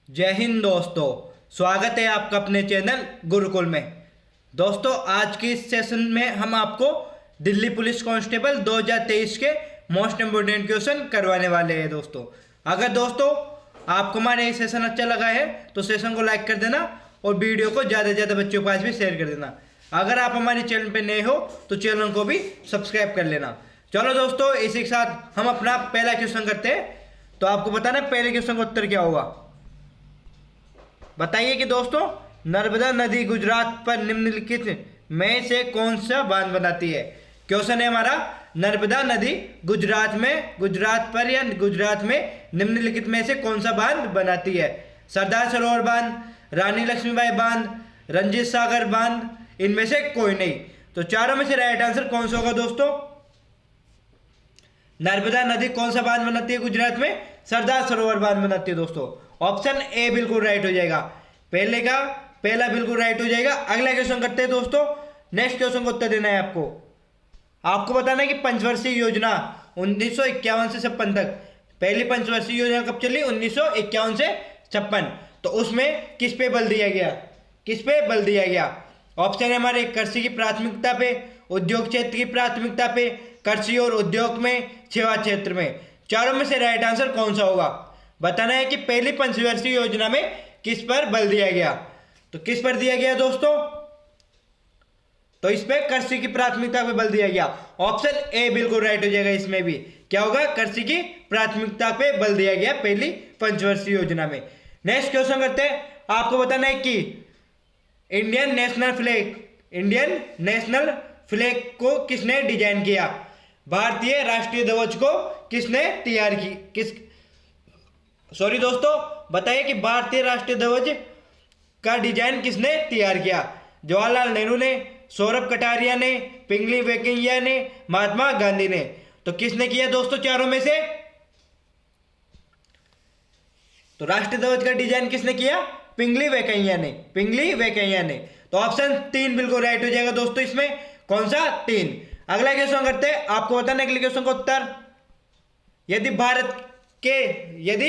जय हिंद दोस्तों। स्वागत है आपका अपने चैनल गुरुकुल में। दोस्तों, आज के इस सेशन में हम आपको दिल्ली पुलिस कांस्टेबल 2023 के मोस्ट इम्पोर्टेंट क्वेश्चन करवाने वाले हैं। दोस्तों, अगर दोस्तों आपको हमारा ये सेशन अच्छा लगा है तो सेशन को लाइक कर देना और वीडियो को ज़्यादा से ज़्यादा बच्चों के पास भी शेयर कर देना। अगर आप हमारे चैनल पर नए हो तो चैनल को भी सब्सक्राइब कर लेना। चलो दोस्तों, इसी के साथ हम अपना पहला क्वेश्चन करते हैं। तो आपको बताना पहले क्वेश्चन का उत्तर क्या होगा। बताइए कि दोस्तों, नर्मदा नदी गुजरात पर निम्नलिखित में से कौन सा बांध बनाती है। क्वेश्चन है हमारा, नर्मदा नदी गुजरात पर या गुजरात में निम्नलिखित में से कौन सा बांध बनाती है। सरदार सरोवर बांध, रानी लक्ष्मीबाई बांध, रंजीत सागर बांध, इनमें से कोई नहीं। तो चारों में से राइट आंसर कौन सा होगा दोस्तों। नर्मदा नदी कौन सा बांध बनाती है गुजरात में? सरदार सरोवर बांध बनाती है दोस्तों। ऑप्शन ए बिल्कुल राइट हो जाएगा। पहला बिल्कुल राइट हो जाएगा। अगला क्वेश्चन करते हैं दोस्तों। नेक्स्ट क्वेश्चन को उत्तर देना है आपको बताना है कि पंचवर्षीय योजना 1951 से 56 तक, पहली पंचवर्षीय योजना कब चली? 1951 से 56। तो उसमें किस पे बल दिया गया? ऑप्शन है हमारे, कृषि की प्राथमिकता पे, उद्योग क्षेत्र की प्राथमिकता पे, कृषि और उद्योग में, सेवा क्षेत्र में। चारों में से राइट आंसर कौन सा होगा? बताना है कि पहली पंचवर्षीय योजना में किस पर बल दिया गया। तो किस पर दिया गया दोस्तों? तो इस पे कृषि की प्राथमिकता पे बल दिया गया। ऑप्शन ए बिल्कुल राइट हो जाएगा। इसमें भी क्या होगा? कृषि की प्राथमिकता पे बल दिया गया पहली पंचवर्षीय योजना में। नेक्स्ट क्वेश्चन करते हैं। आपको बताना है कि इंडियन नेशनल फ्लैग को किसने डिजाइन किया? भारतीय राष्ट्रीय ध्वज को किसने तैयार की? सॉरी दोस्तों, बताइए कि भारतीय राष्ट्रीय ध्वज का डिजाइन किसने तैयार किया? जवाहरलाल नेहरू ने, सौरभ कटारिया ने, पिंगली वेंकैया ने, महात्मा गांधी ने। तो किसने किया दोस्तों चारों में से? तो राष्ट्रीय ध्वज का डिजाइन किसने किया? पिंगली वेंकैया ने। तो ऑप्शन 3 बिल्कुल राइट हो जाएगा दोस्तों। इसमें कौन सा? 3। अगला क्वेश्चन करते हैं। आपको बताना अगले क्वेश्चन का उत्तर। यदि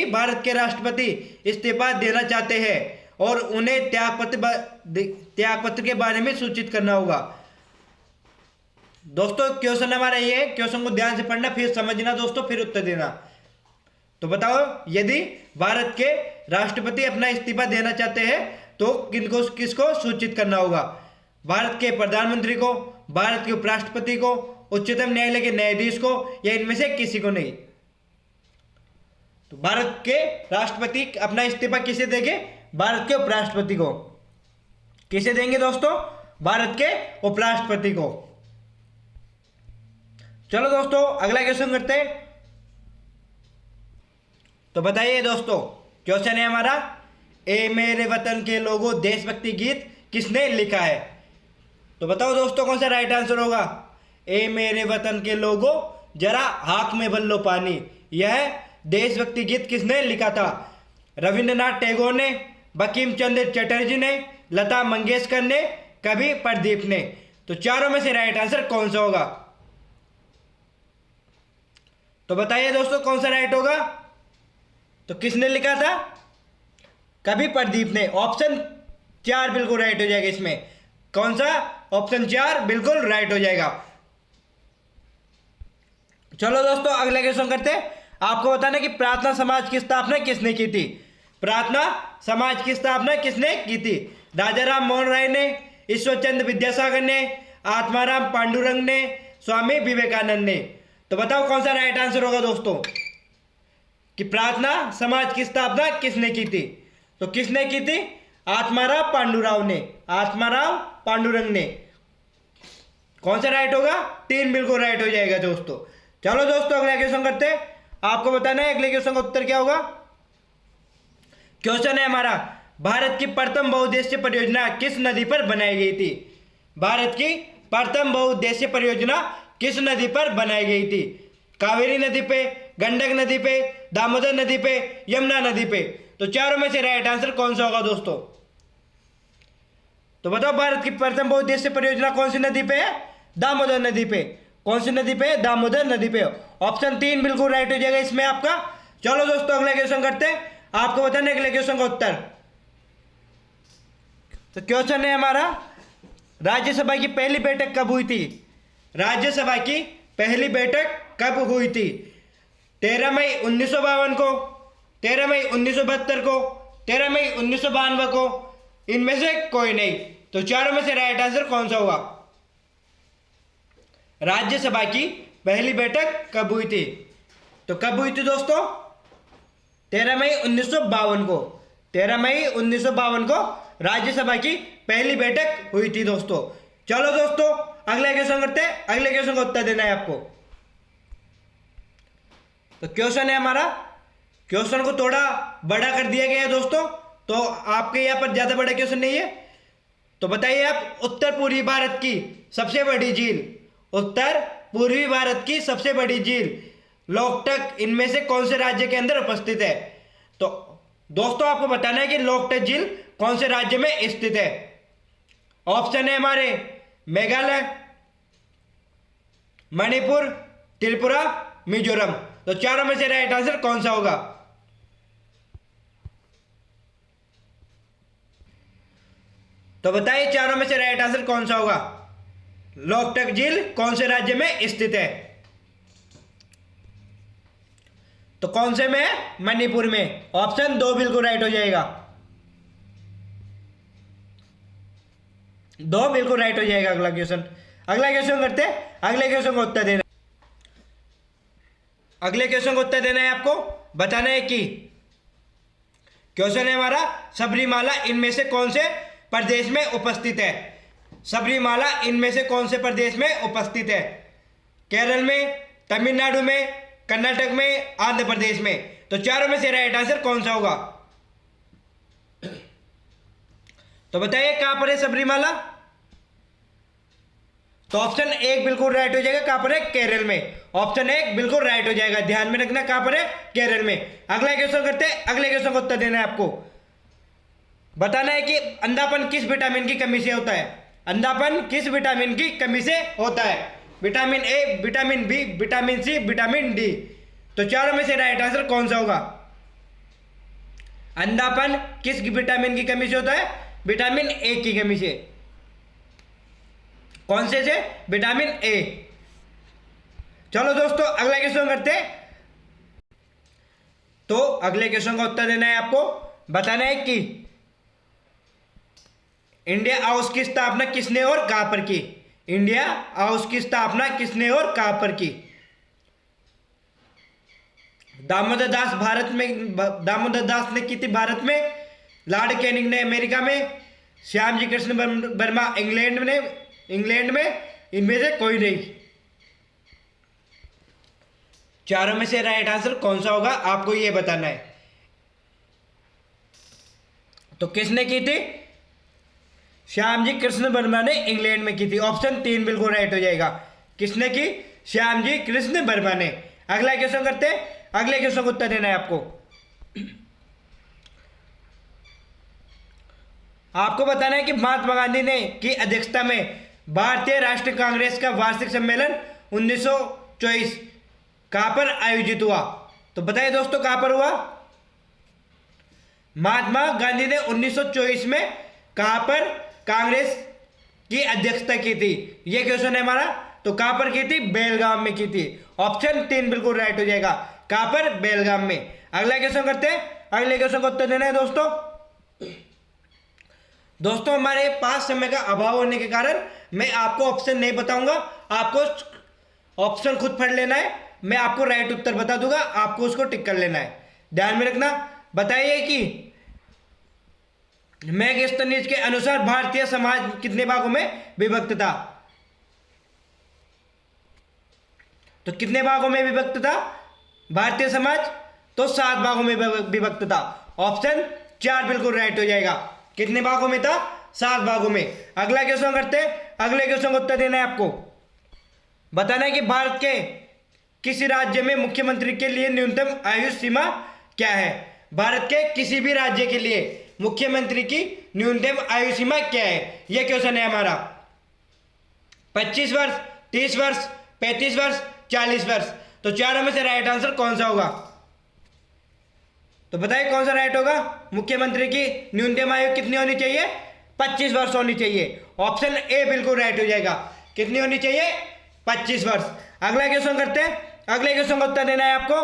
भारत के राष्ट्रपति इस्तीफा देना चाहते हैं और उन्हें त्यागपत्र के बारे में सूचित करना होगा। दोस्तों, क्वेश्चन हमारा ये है, क्वेश्चन को ध्यान से पढ़ना, फिर समझना दोस्तों, फिर उत्तर देना। तो बताओ, यदि भारत के राष्ट्रपति अपना इस्तीफा देना चाहते हैं तो किसको सूचित करना होगा? भारत के प्रधानमंत्री को, भारत के उपराष्ट्रपति को, उच्चतम न्यायालय के न्यायाधीश को, या इनमें से किसी को नहीं। तो भारत के राष्ट्रपति अपना इस्तीफा किसे देंगे? भारत के उपराष्ट्रपति को। किसे देंगे दोस्तों? भारत के उपराष्ट्रपति को। चलो दोस्तों, अगला क्वेश्चन करते हैं। तो बताइए दोस्तों, क्वेश्चन है हमारा, ए मेरे वतन के लोगों देशभक्ति गीत किसने लिखा है? तो बताओ दोस्तों, कौन सा राइट आंसर होगा? ए मेरे वतन के लोगों जरा हाथ में भर लो पानी, यह देशभक्ति गीत किसने लिखा था? रविंद्रनाथ टैगोर ने, बंकिम चंद्र चटर्जी ने, लता मंगेशकर ने, कवि प्रदीप ने। तो चारों में से राइट आंसर कौन सा होगा? तो बताइए दोस्तों, कौन सा राइट होगा? तो किसने लिखा था? कवि प्रदीप ने। ऑप्शन 4 बिल्कुल राइट हो जाएगा। इसमें कौन सा? ऑप्शन 4 बिल्कुल राइट हो जाएगा। चलो दोस्तों, अगला क्वेश्चन करते हैं। आपको बताना कि प्रार्थना समाज की स्थापना किसने की थी? प्रार्थना समाज की स्थापना किसने की थी? राजाराम मोहन राय ने, ईश्वरचंद्र विद्यासागर ने, आत्माराम पांडुरंग ने, स्वामी विवेकानंद ने। तो बताओ कौन सा राइट आंसर होगा दोस्तों कि प्रार्थना समाज की स्थापना किसने की थी? तो किसने की थी? आत्माराम पांडुरंग ने। कौन सा राइट होगा? 3 बिल्कुल राइट हो जाएगा दोस्तों। चलो दोस्तों, अगला क्वेश्चन करते हैं। आपको बताना है अगले क्वेश्चन का उत्तर क्या होगा। क्वेश्चन है हमारा, भारत की प्रथम बहुउद्देशीय परियोजना किस नदी पर बनाई गई थी? भारत की प्रथम बहुउद्देशीय परियोजना किस नदी पर बनाई गई थी? कावेरी नदी पे, गंडक नदी पे, दामोदर नदी पे, यमुना नदी पे। तो चारों में से राइट आंसर कौन सा होगा दोस्तों? तो बताओ, भारत की प्रथम बहुउद्देशीय परियोजना कौन सी नदी पे है? दामोदर नदी पे। कौन सी नदी पे? दामोदर नदी पे। ऑप्शन 3 बिल्कुल राइट हो जाएगा इसमें आपका। चलो दोस्तों, अगला क्वेश्चन करते हैं। आपको बताना है अगले क्वेश्चन का उत्तर। तो क्वेश्चन है हमारा, राज्यसभा की पहली बैठक कब हुई थी? राज्यसभा की पहली बैठक कब हुई थी? 13 मई 1952 को, 13 मई 1972 को, 13 मई 1992 को, इनमें से कोई नहीं। तो चारों में से राइट आंसर कौन सा होगा? राज्यसभा की पहली बैठक कब हुई थी? तो कब हुई थी दोस्तों? 13 मई 1952 को, 13 मई 1952 को राज्यसभा की पहली बैठक हुई थी दोस्तों। चलो दोस्तों अगला क्वेश्चन करते हैं, अगले क्वेश्चन का उत्तर देना है आपको। तो क्वेश्चन है हमारा, क्वेश्चन को थोड़ा बड़ा कर दिया गया है दोस्तों, तो आपके यहां पर ज्यादा बड़ा क्वेश्चन नहीं है। तो बताइए आप, उत्तर पूर्वी भारत की सबसे बड़ी झील, उत्तर पूर्वी भारत की सबसे बड़ी झील लोकटक इनमें से कौन से राज्य के अंदर उपस्थित है? तो दोस्तों आपको बताना है कि लोकटक झील कौन से राज्य में स्थित है। ऑप्शन है हमारे मेघालय, मणिपुर, त्रिपुरा, मिजोरम। तो चारों में से राइट आंसर कौन सा होगा? तो बताइए चारों में से राइट आंसर कौन सा होगा? लोकटक झील कौन से राज्य में स्थित है? तो कौन से में है? मणिपुर में। ऑप्शन 2 बिल्कुल राइट हो जाएगा, 2 बिल्कुल राइट हो जाएगा। अगला क्वेश्चन करते हैं, अगले क्वेश्चन का उत्तर देना, अगले क्वेश्चन का उत्तर देना है आपको। बताना है कि क्वेश्चन है हमारा, सबरीमाला इनमें से कौन से प्रदेश में उपस्थित है? सबरीमाला इनमें से कौन से प्रदेश में उपस्थित है? केरल में, तमिलनाडु में, कर्नाटक में, आंध्र प्रदेश में। तो चारों में से राइट आंसर कौन सा होगा? तो बताइए कहां पर है सबरीमाला? तो ऑप्शन 1 बिल्कुल राइट हो जाएगा, कहां पर है? केरल में। ऑप्शन 1 बिल्कुल राइट हो जाएगा, ध्यान में रखना कहां पर है? केरल में। अगला क्वेश्चन करते हैं, अगले क्वेश्चन का उत्तर देना है आपको। बताना है कि अंधापन किस विटामिन की कमी से होता है? अंधापन किस विटामिन की कमी से होता है? Vitamin A, vitamin B, vitamin C, vitamin D. तो चारों में से राइट आंसर कौन सा होगा? अंधापन किस विटामिन की कमी से होता है? विटामिन ए की कमी से। कौन से? Vitamin A. चलो दोस्तों अगला क्वेश्चन करते हैं। तो अगले क्वेश्चन का उत्तर देना है आपको। बताना है कि इंडिया हाउस की स्थापना किसने और कहां पर की? इंडिया हाउस की स्थापना किसने और कहां पर की? दामोदर दास भारत में, दामोदर दास ने की थी भारत में, लॉर्ड कैनिंग ने अमेरिका में, श्यामजी कृष्ण वर्मा इंग्लैंड में, इनमें से कोई नहीं। चारों में से राइट आंसर कौन सा होगा आपको यह बताना है। तो किसने की थी? श्यामजी कृष्ण वर्मा ने इंग्लैंड में की थी। ऑप्शन 3 बिल्कुल राइट हो जाएगा। किसने की? श्यामजी कृष्ण वर्मा ने। अगला क्वेश्चन करते हैं, अगले क्वेश्चन का उत्तर देना है आपको। आपको बताना है कि महात्मा गांधी ने की अध्यक्षता में भारतीय राष्ट्रीय कांग्रेस का वार्षिक सम्मेलन 1924 कहां पर आयोजित हुआ? तो बताइए दोस्तों कहां पर हुआ? महात्मा गांधी ने 1924 में कहां पर कांग्रेस की अध्यक्षता की थी? यह क्वेश्चन है हमारा। तो कहां पर की थी? बेलगाम में की थी। ऑप्शन 3 बिल्कुल राइट हो जाएगा। कहां पर? बेलगाम में। अगला क्वेश्चन करते हैं, अगले क्वेश्चन का उत्तर देना है दोस्तों हमारे पास समय का अभाव होने के कारण मैं आपको ऑप्शन नहीं बताऊंगा, आपको ऑप्शन खुद पढ़ लेना है। मैं आपको राइट उत्तर बता दूंगा, आपको उसको टिक कर लेना है। ध्यान में रखना। बताइए कि मैगस्थनीज के अनुसार भारतीय समाज कितने भागों में विभक्त था? तो कितने भागों में विभक्त था भारतीय समाज? तो 7 भागों में विभक्त था। ऑप्शन 4 बिल्कुल राइट हो जाएगा। कितने भागों में था? 7 भागों में। अगला क्वेश्चन करते हैं, अगले क्वेश्चन का उत्तर देना है आपको। बताना है कि भारत के किस राज्य में मुख्यमंत्री के लिए न्यूनतम आयु सीमा क्या है? भारत के किसी भी राज्य के लिए मुख्यमंत्री की न्यूनतम आयु सीमा क्या है? यह क्वेश्चन है हमारा। 25 वर्ष, 30 वर्ष, 35 वर्ष, 40 वर्ष। तो चारों में से राइट आंसर कौन सा होगा? तो बताइए कौन सा राइट होगा। मुख्यमंत्री की न्यूनतम आयु कितनी होनी चाहिए? 25 वर्ष होनी चाहिए। ऑप्शन ए बिल्कुल राइट हो जाएगा। कितनी होनी चाहिए? 25 वर्ष। अगला क्वेश्चन करते हैं। अगले क्वेश्चन का उत्तर देना है आपको।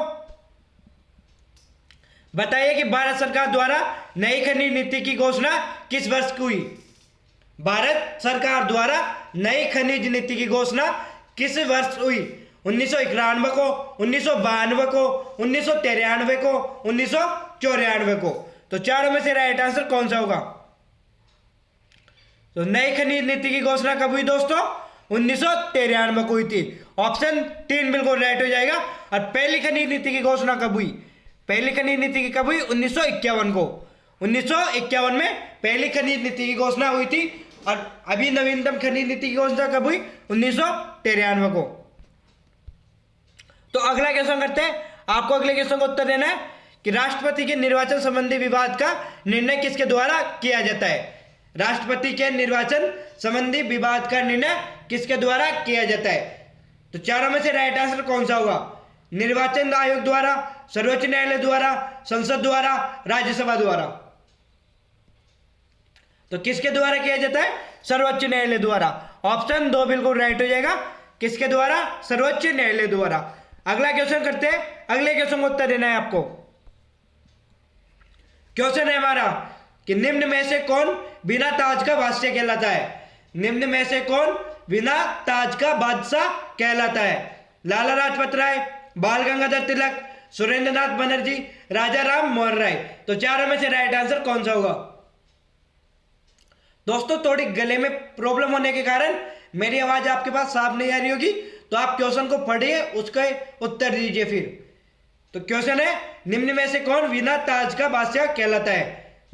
बताइए कि भारत सरकार द्वारा नई खनिज नीति की घोषणा किस वर्ष की हुई? भारत सरकार द्वारा नई खनिज नीति की घोषणा किस वर्ष हुई? 1991 को, 1992 को, 1993 को, 1994 को। तो चारों में से राइट आंसर कौन सा होगा? तो नई खनिज नीति की घोषणा कब हुई दोस्तों? 1993 को हुई थी। ऑप्शन 3 बिल्कुल राइट हो जाएगा। और पहली खनिज नीति की घोषणा कब हुई? पहली खनिज नीति की कब हुई? 1951 को। 1951 में पहली खनिज नीति की घोषणा हुई थी। और अभी नवीनतम खनिज नीति की घोषणा कब हुई? 1993 को। तो अगला क्वेश्चन करते हैं। आपको अगले क्वेश्चन का उत्तर देना है कि राष्ट्रपति के निर्वाचन संबंधी विवाद का निर्णय किसके द्वारा किया जाता है? राष्ट्रपति के निर्वाचन संबंधी विवाद का निर्णय किसके द्वारा किया जाता है? तो चारों में से राइट आंसर कौन सा होगा? निर्वाचन आयोग द्वारा, सर्वोच्च न्यायालय द्वारा, संसद द्वारा, राज्यसभा द्वारा। तो किसके द्वारा किया जाता है? सर्वोच्च न्यायालय द्वारा। ऑप्शन 2 बिल्कुल राइट हो जाएगा। किसके द्वारा? सर्वोच्च न्यायालय द्वारा। अगला क्वेश्चन करते हैं। अगले क्वेश्चन का उत्तर देना है आपको। क्वेश्चन है हमारा कि निम्न में से कौन बिना ताज का बादशाह कहलाता है? निम्न में से कौन बिना ताज का बादशाह कहलाता है? लाला लाजपत राय, बाल गंगाधर तिलक, सुरेंद्र नाथ बनर्जी, राजा राम मोहन राय। तो चारों में से राइट आंसर कौन सा होगा? दोस्तों थोड़ी गले में प्रॉब्लम होने के कारण मेरी आवाज आपके पास साफ नहीं आ रही होगी, तो आप क्वेश्चन को पढ़िए, उसका उत्तर दीजिए फिर। तो क्वेश्चन है निम्न में से कौन बिना ताज का बादशाह कहलाता है?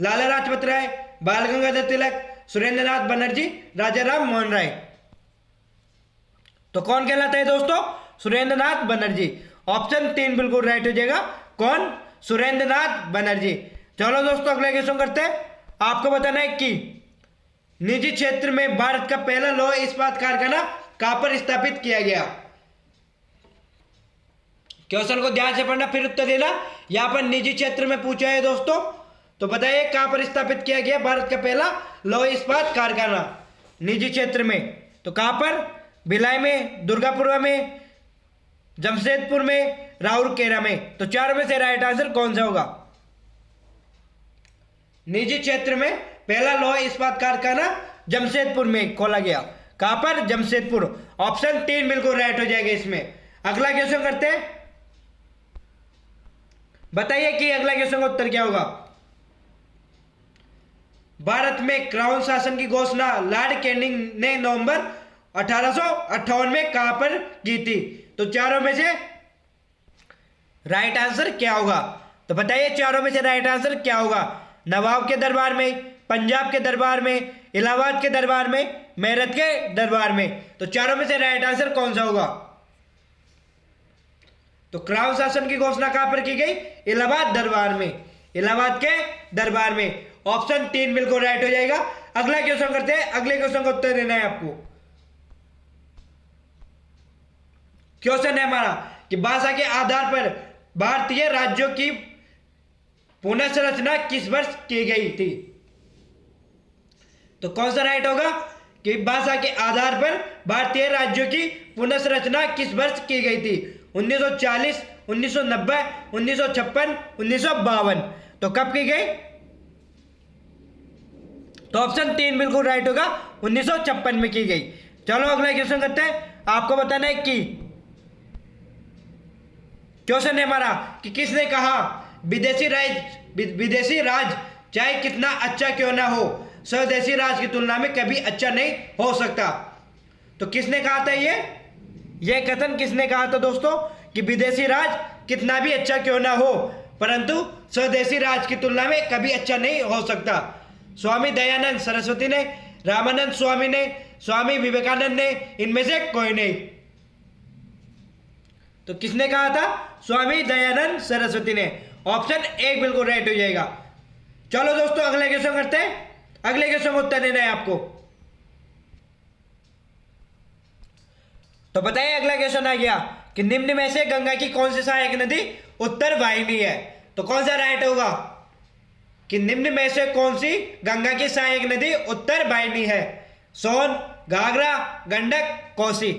लाला लाजपत राय, बाल गंगाधर तिलक, सुरेंद्र नाथ बनर्जी, राजा राम मोहन राय। तो कौन कहलाता है दोस्तों? सुरेंद्र नाथ बनर्जी। ऑप्शन 3 बिल्कुल राइट हो जाएगा। कौन? सुरेंद्र नाथ बनर्जी। चलो दोस्तों अगला क्वेश्चन करते हैं। आपको बताना है कि निजी क्षेत्र में भारत का पहला लौह इस्पात कारखाना कहां पर स्थापित किया गया? क्वेश्चन को ध्यान से पढ़ना, फिर उत्तर देना। यहां पर निजी क्षेत्र में पूछा है दोस्तों। तो बताइए कहां पर स्थापित किया गया भारत का पहला लौह इस्पात कारखाना निजी क्षेत्र में? तो कहां पर? भिलाई में, दुर्गापुर में, जमशेदपुर में, राउरकेला में। तो चारों में से राइट आंसर कौन सा होगा? निजी क्षेत्र में पहला लौह इस्पात कारखाना जमशेदपुर में खोला गया। कहां पर? जमशेदपुर। ऑप्शन 3 बिल्कुल राइट हो जाएगा इसमें। अगला क्वेश्चन करते हैं। बताइए कि अगला क्वेश्चन का उत्तर क्या होगा। भारत में क्राउन शासन की घोषणा लॉर्ड कैनिंग ने नवंबर 1858 में कहां पर की थी? तो चारों में से राइट आंसर क्या होगा? तो बताइए चारों में से राइट आंसर क्या होगा? नवाब के दरबार में, पंजाब के दरबार में, इलाहाबाद के दरबार में, मेरठ के दरबार में। तो चारों में से राइट आंसर कौन सा होगा? तो क्राउन शासन की घोषणा कहां पर की गई? इलाहाबाद दरबार में, इलाहाबाद के दरबार में। ऑप्शन 3 बिल्कुल राइट हो जाएगा। अगला क्वेश्चन करते हैं। अगले क्वेश्चन का उत्तर देना है आपको। क्वेश्चन है हमारा कि भाषा के आधार पर भारतीय राज्यों की पुनर्संरचना किस वर्ष की गई थी? तो कौन सा राइट होगा कि भाषा के आधार पर भारतीय राज्यों की पुनर्संरचना किस वर्ष की गई थी? 1940, 1990, 1956, 1952। तो कब की गई? तो ऑप्शन 3 बिल्कुल राइट होगा। 1956 में की गई। चलो अगला क्वेश्चन करते हैं। आपको बताना है कि क्वेश्चन है हमारा कि किसने कहा विदेशी राज चाहे कितना अच्छा क्यों ना हो, स्वदेशी राज की तुलना में कभी अच्छा नहीं हो सकता? तो किसने कहा था ये कथन किसने कहा था दोस्तों कि विदेशी राज कितना भी अच्छा क्यों ना हो परंतु स्वदेशी राज की तुलना में कभी अच्छा नहीं हो सकता? स्वामी दयानंद सरस्वती ने, रामानंद स्वामी ने, स्वामी विवेकानंद ने, इनमें से कोई नहीं। तो किसने कहा था? स्वामी दयानंद सरस्वती ने। ऑप्शन 1 बिल्कुल राइट हो जाएगा। चलो दोस्तों अगले क्वेश्चन करते हैं। अगले क्वेश्चन का उत्तर देना है आपको। तो बताइए अगला क्वेश्चन आ गया कि निम्न में से गंगा की कौन सी सहायक नदी उत्तर वाहिनी है? तो कौन सा राइट होगा कि निम्न में से कौन सी गंगा की सहायक नदी उत्तर वाहिनी है? सोन, घाघरा, गंडक, कोसी।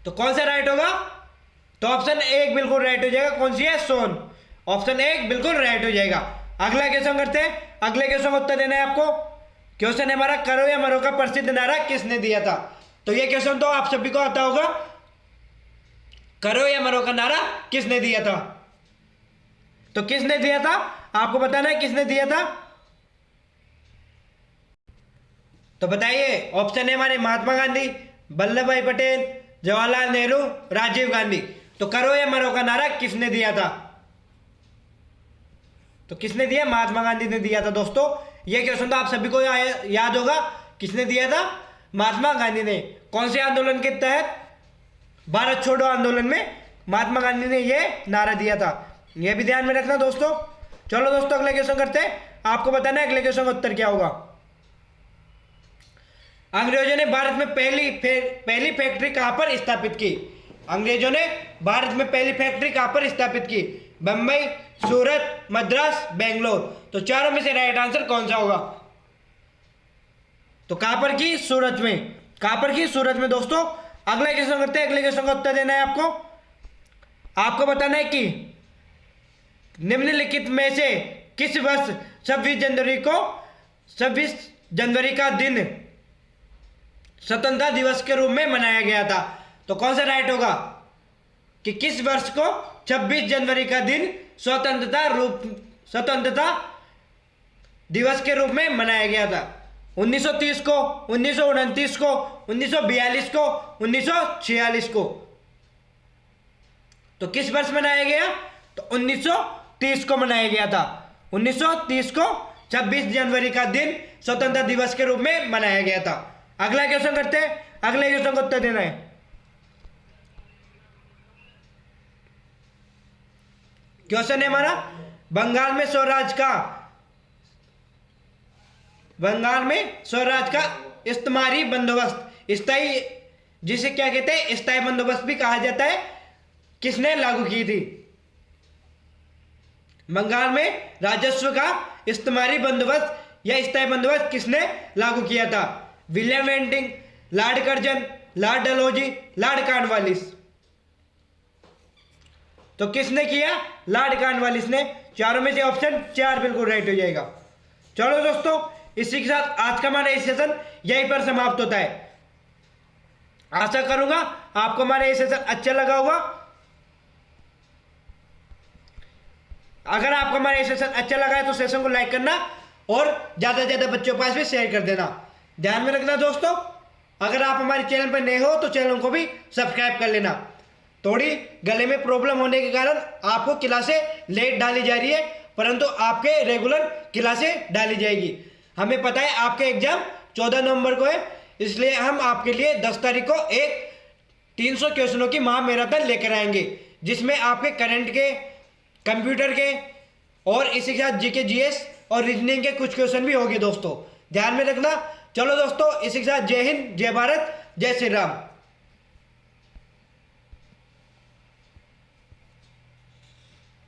तो कौन सा राइट होगा? तो ऑप्शन एक बिल्कुल राइट हो जाएगा। कौन सी है? सोन। ऑप्शन एक बिल्कुल राइट हो जाएगा। अगला क्वेश्चन करते हैं। अगले क्वेश्चन का उत्तर देना है आपको। क्वेश्चन है हमारा, करो या मरो का प्रसिद्ध नारा किसने दिया था? तो ये क्वेश्चन तो आप सभी को आता होगा। करो या मरो का नारा किसने दिया था? तो किसने दिया था आपको बताना है, किसने दिया था? तो बताइए। ऑप्शन है हमारे महात्मा गांधी, वल्लभ भाई पटेल, जवाहरलाल नेहरू, राजीव गांधी। तो करो या मरो का नारा किसने दिया था? तो किसने दिया? महात्मा गांधी ने दिया था दोस्तों। यह क्वेश्चन तो आप सभी को याद होगा। किसने दिया था? महात्मा गांधी ने। कौन से आंदोलन के तहत? भारत छोड़ो आंदोलन में महात्मा गांधी ने यह नारा दिया था। यह भी ध्यान में रखना दोस्तों। चलो दोस्तों अगले क्वेश्चन करते हैं। आपको बताना है अगले क्वेश्चन का उत्तर क्या होगा। अंग्रेजों ने भारत में पहली फैक्ट्री कहां पर स्थापित की? अंग्रेजों ने भारत में पहली फैक्ट्री कहां पर स्थापित की? बंबई, सूरत, मद्रास, बेंगलोर। तो चारों में से राइट आंसर कौन सा होगा? तो कहां पर की? सूरत में। कहां पर की? सूरत में दोस्तों। अगला क्वेश्चन करते हैं। अगले क्वेश्चन का उत्तर देना है आपको। आपको बताना है कि निम्नलिखित में से किस वर्ष 26 जनवरी का दिन स्वतंत्रता दिवस के रूप में मनाया गया था? तो कौन सा राइट होगा कि किस वर्ष को 26 जनवरी का दिन स्वतंत्रता दिवस के रूप में मनाया गया था? 1930 को, 1929 को, 1942 को, 1946 को। तो किस वर्ष मनाया गया? तो 1930 को मनाया गया था। 1930 को 26 जनवरी का दिन स्वतंत्रता दिवस के रूप में मनाया गया था। अगला क्वेश्चन करते हैं। अगले क्वेश्चन को उत्तर देना है। क्वेश्चन है हमारा, बंगाल में स्वराज का इस्तेमारी बंदोबस्त, स्थायी, जिसे क्या कहते हैं? स्थायी बंदोबस्त भी कहा जाता है, किसने लागू की थी? बंगाल में राजस्व का इस्तेमारी बंदोबस्त या स्थायी बंदोबस्त किसने लागू किया था? William Bentinck, Lord Curzon, Lord Dalhousie, Lord Cornwallis. तो किसने किया? लॉर्ड कॉर्नवालिस ने। चारों में से ऑप्शन 4 बिल्कुल राइट हो जाएगा। चलो दोस्तों, इसी के साथ आज का हमारा सेशन यहीं पर समाप्त होता है। आशा करूंगा आपको हमारा ये सेशन अच्छा लगा होगा। अगर आपको हमारा ये सेशन अच्छा लगा है तो सेशन को लाइक करना और ज्यादा से ज्यादा बच्चों के पास भी शेयर कर देना। ध्यान में रखना दोस्तों, अगर आप हमारे चैनल पर नए हो तो चैनल को भी सब्सक्राइब कर लेना। थोड़ी गले में प्रॉब्लम होने के कारण आपको क्लासें लेट डाली जा रही है, परंतु आपके रेगुलर क्लासें डाली जाएगी। हमें पता है आपके एग्जाम 14 नवंबर को है, इसलिए हम आपके लिए 10 तारीख को एक 300 क्वेश्चनों की महामैराथन लेकर आएंगे, जिसमें आपके करंट के, कंप्यूटर के और इसी के साथ जीके, जीएस और रीजनिंग के कुछ क्वेश्चन भी होंगे दोस्तों। ध्यान में रखना। चलो दोस्तों, इसी के साथ जय हिंद, जय भारत, जय श्री राम।